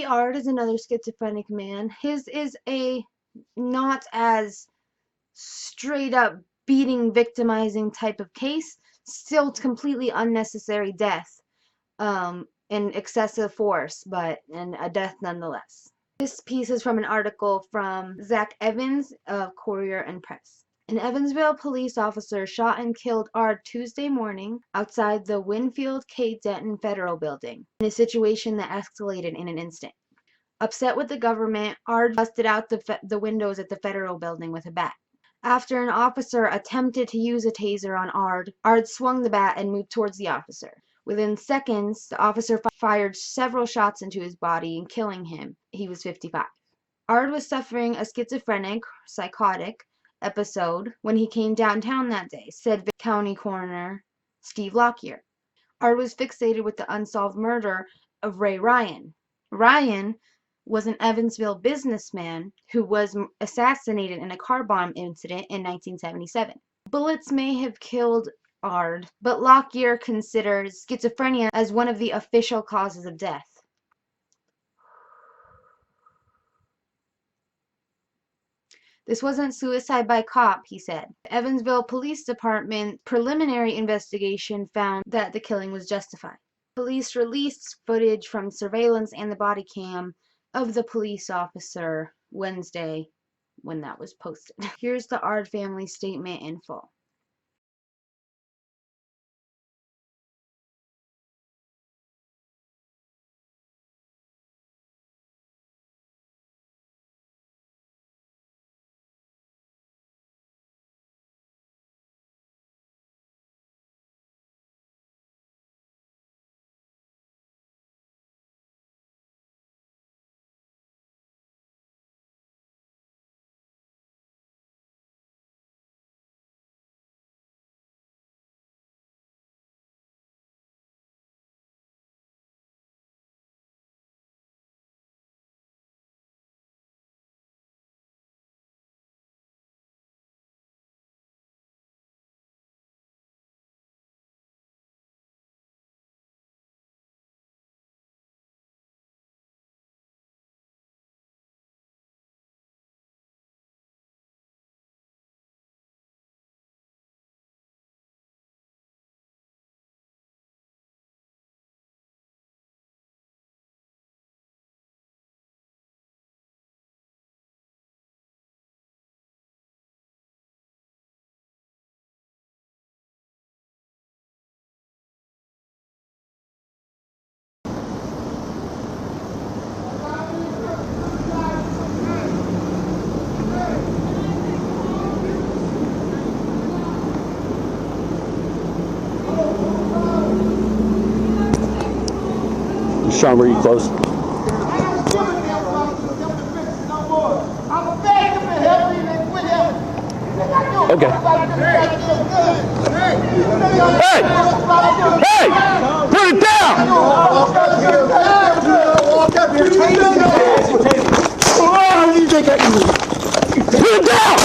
Ricky Ard is another schizophrenic man. His is a not as straight up beating, victimizing type of case, still completely unnecessary death, and excessive force, and a death nonetheless. This piece is from an article from Zach Evans of Courier and Press. An Evansville police officer shot and killed Ard Tuesday morning outside the Winfield K. Denton Federal Building, in a situation that escalated in an instant. Upset with the government, Ard busted out the windows at the Federal Building with a bat. After an officer attempted to use a taser on Ard swung the bat and moved towards the officer. Within seconds, the officer fired several shots into his body and killing him. He was 55. Ard was suffering a psychotic episode when he came downtown that day, said County Coroner Steve Lockyer. Ard was fixated with the unsolved murder of Ray Ryan. Ryan was an Evansville businessman who was assassinated in a car bomb incident in 1977. Bullets may have killed Ard, but Lockyer considers schizophrenia as one of the official causes of death. This wasn't suicide by cop, he said. The Evansville Police Department preliminary investigation found that the killing was justified. Police released footage from surveillance and the body cam of the police officer Wednesday when that was posted. Here's the Ard family statement in full. Sean, were you close? Okay. Hey! Hey! Put it down! Put it down!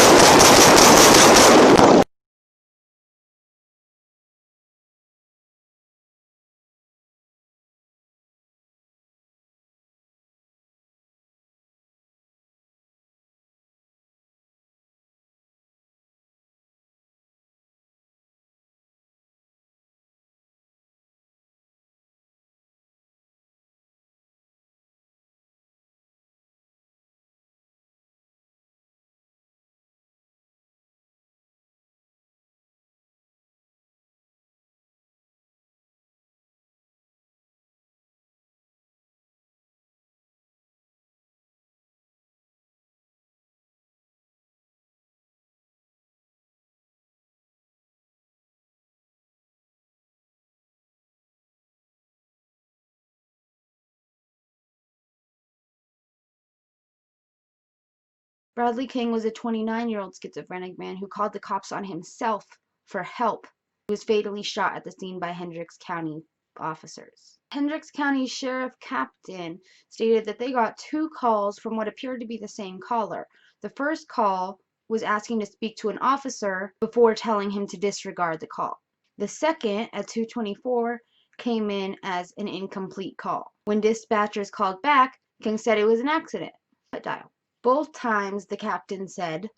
Bradley King was a 29-year-old schizophrenic man who called the cops on himself for help. He was fatally shot at the scene by Hendricks County officers. Hendricks County Sheriff Captain stated that they got 2 calls from what appeared to be the same caller. The first call was asking to speak to an officer before telling him to disregard the call. The second, at 2:24, came in as an incomplete call. When dispatchers called back, King said it was an accident. Both times, the captain said,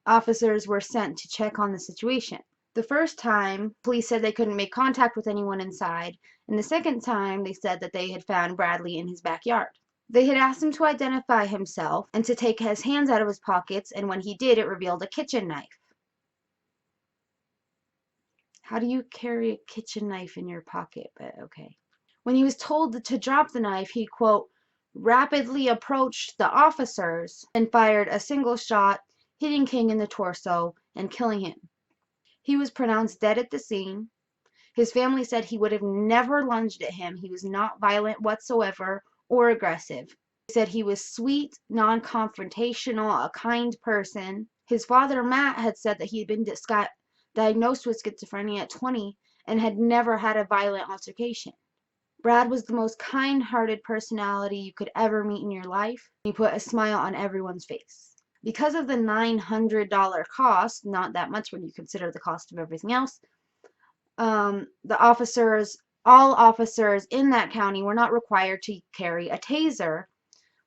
officers were sent to check on the situation. The first time, police said they couldn't make contact with anyone inside, and the second time, they said that they had found Bradley in his backyard. They had asked him to identify himself and to take his hands out of his pockets, and when he did, it revealed a kitchen knife. How do you carry a kitchen knife in your pocket? But okay. When he was told to drop the knife, he, quote, rapidly approached the officers and fired a single shot, hitting King in the torso and killing him. He was pronounced dead at the scene. His family said he would have never lunged at him. He was not violent whatsoever or aggressive. They said he was sweet, non-confrontational, a kind person. His father, Matt, had said that he had been diagnosed with schizophrenia at 20 and had never had a violent altercation. Brad was the most kind-hearted personality you could ever meet in your life. He put a smile on everyone's face. Because of the $900 cost, not that much when you consider the cost of everything else, all officers in that county were not required to carry a taser,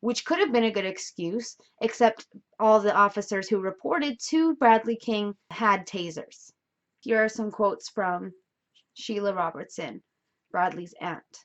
which could have been a good excuse, except all the officers who reported to Bradley King had tasers. Here are some quotes from Sheila Robertson, Bradley's aunt.